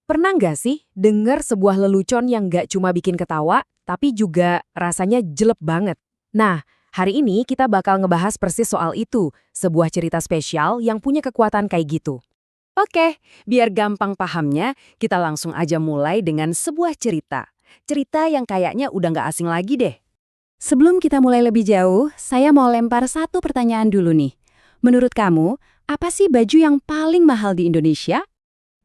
Pernah nggak sih dengar sebuah lelucon yang nggak cuma bikin ketawa, tapi juga rasanya jelek banget? Nah, hari ini kita bakal ngebahas persis soal itu, sebuah cerita spesial yang punya kekuatan kayak gitu. Oke, biar gampang pahamnya, kita langsung aja mulai dengan sebuah cerita. Cerita yang kayaknya udah nggak asing lagi deh. Sebelum kita mulai lebih jauh, saya mau lempar satu pertanyaan dulu nih. Menurut kamu, apa sih baju yang paling mahal di Indonesia?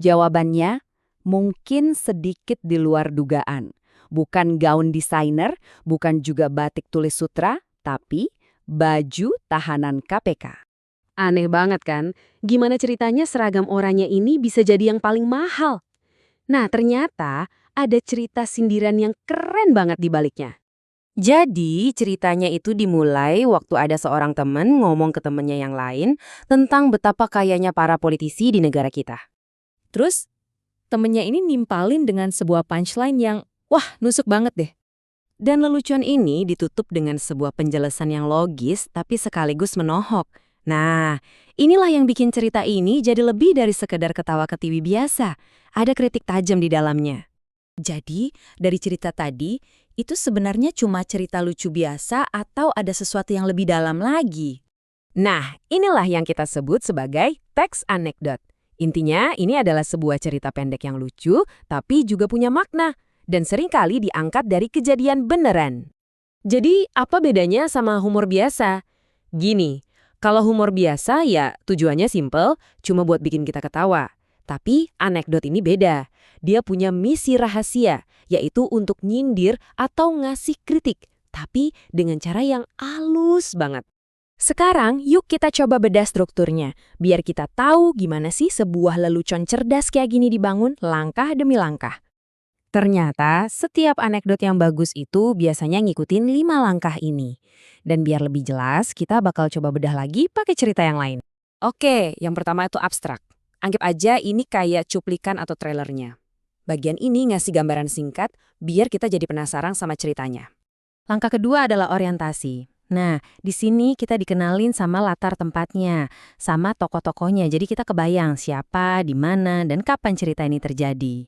Jawabannya, mungkin sedikit di luar dugaan. Bukan gaun desainer, bukan juga batik tulis sutra, tapi baju tahanan KPK. Aneh banget kan? Gimana ceritanya seragam oranye ini bisa jadi yang paling mahal? Nah, ternyata ada cerita sindiran yang keren banget di baliknya. Jadi, ceritanya itu dimulai waktu ada seorang temen ngomong ke temennya yang lain tentang betapa kayanya para politisi di negara kita. Terus, temennya ini nimpalin dengan sebuah punchline yang, wah, nusuk banget deh. Dan lelucon ini ditutup dengan sebuah penjelasan yang logis tapi sekaligus menohok. Nah, inilah yang bikin cerita ini jadi lebih dari sekedar ketawa ketiwi biasa. Ada kritik tajam di dalamnya. Jadi, dari cerita tadi, itu sebenarnya cuma cerita lucu biasa atau ada sesuatu yang lebih dalam lagi? Nah, inilah yang kita sebut sebagai teks anekdot. Intinya, ini adalah sebuah cerita pendek yang lucu, tapi juga punya makna, dan seringkali diangkat dari kejadian beneran. Jadi, apa bedanya sama humor biasa? Gini, kalau humor biasa ya tujuannya simple, cuma buat bikin kita ketawa. Tapi anekdot ini beda. Dia punya misi rahasia, yaitu untuk nyindir atau ngasih kritik, tapi dengan cara yang halus banget. Sekarang, yuk kita coba bedah strukturnya, biar kita tahu gimana sih sebuah lelucon cerdas kayak gini dibangun langkah demi langkah. Ternyata, setiap anekdot yang bagus itu biasanya ngikutin 5 langkah ini. Dan biar lebih jelas, kita bakal coba bedah lagi pakai cerita yang lain. Oke, yang pertama itu abstrak. Anggap aja ini kayak cuplikan atau trailernya. Bagian ini ngasih gambaran singkat, biar kita jadi penasaran sama ceritanya. Langkah kedua adalah orientasi. Nah, di sini kita dikenalin sama latar tempatnya, sama tokoh-tokohnya. Jadi kita kebayang siapa, di mana, dan kapan cerita ini terjadi.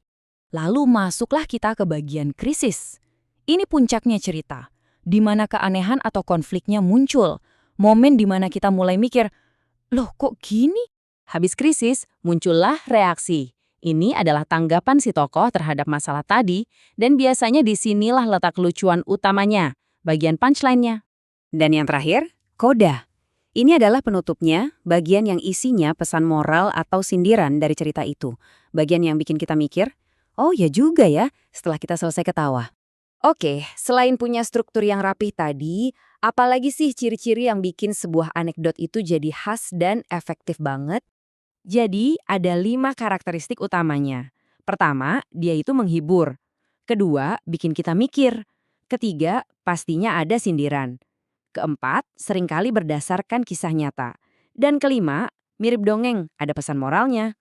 Lalu masuklah kita ke bagian krisis. Ini puncaknya cerita, di mana keanehan atau konfliknya muncul. Momen di mana kita mulai mikir, loh kok gini? Habis krisis, muncullah reaksi. Ini adalah tanggapan si tokoh terhadap masalah tadi, dan biasanya disinilah letak lucuan utamanya, bagian punchline-nya. Dan yang terakhir, koda. Ini adalah penutupnya, bagian yang isinya pesan moral atau sindiran dari cerita itu. Bagian yang bikin kita mikir, oh ya juga ya, setelah kita selesai ketawa. Oke, selain punya struktur yang rapih tadi, apalagi sih ciri-ciri yang bikin sebuah anekdot itu jadi khas dan efektif banget? Jadi, ada 5 karakteristik utamanya. Pertama, dia itu menghibur. Kedua, bikin kita mikir. Ketiga, pastinya ada sindiran. Keempat, seringkali berdasarkan kisah nyata. Dan kelima, mirip dongeng, ada pesan moralnya.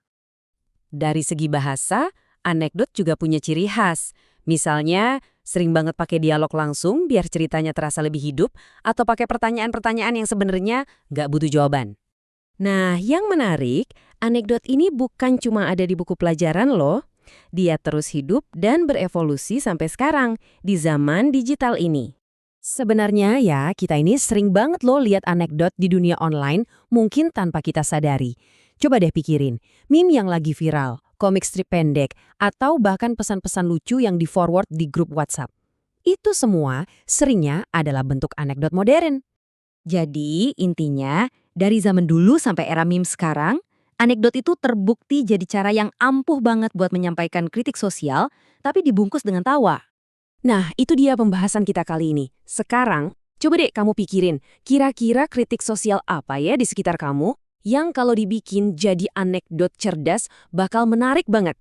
Dari segi bahasa, anekdot juga punya ciri khas. Misalnya, sering banget pakai dialog langsung biar ceritanya terasa lebih hidup, atau pakai pertanyaan-pertanyaan yang sebenarnya nggak butuh jawaban. Nah, yang menarik, anekdot ini bukan cuma ada di buku pelajaran loh. Dia terus hidup dan berevolusi sampai sekarang, di zaman digital ini. Sebenarnya ya, kita ini sering banget loh lihat anekdot di dunia online, mungkin tanpa kita sadari. Coba deh pikirin, meme yang lagi viral, komik strip pendek, atau bahkan pesan-pesan lucu yang di-forward di grup WhatsApp. Itu semua seringnya adalah bentuk anekdot modern. Jadi, intinya, dari zaman dulu sampai era meme sekarang, anekdot itu terbukti jadi cara yang ampuh banget buat menyampaikan kritik sosial, tapi dibungkus dengan tawa. Nah, itu dia pembahasan kita kali ini. Sekarang, coba deh kamu pikirin, kira-kira kritik sosial apa ya di sekitar kamu yang kalau dibikin jadi anekdot cerdas bakal menarik banget.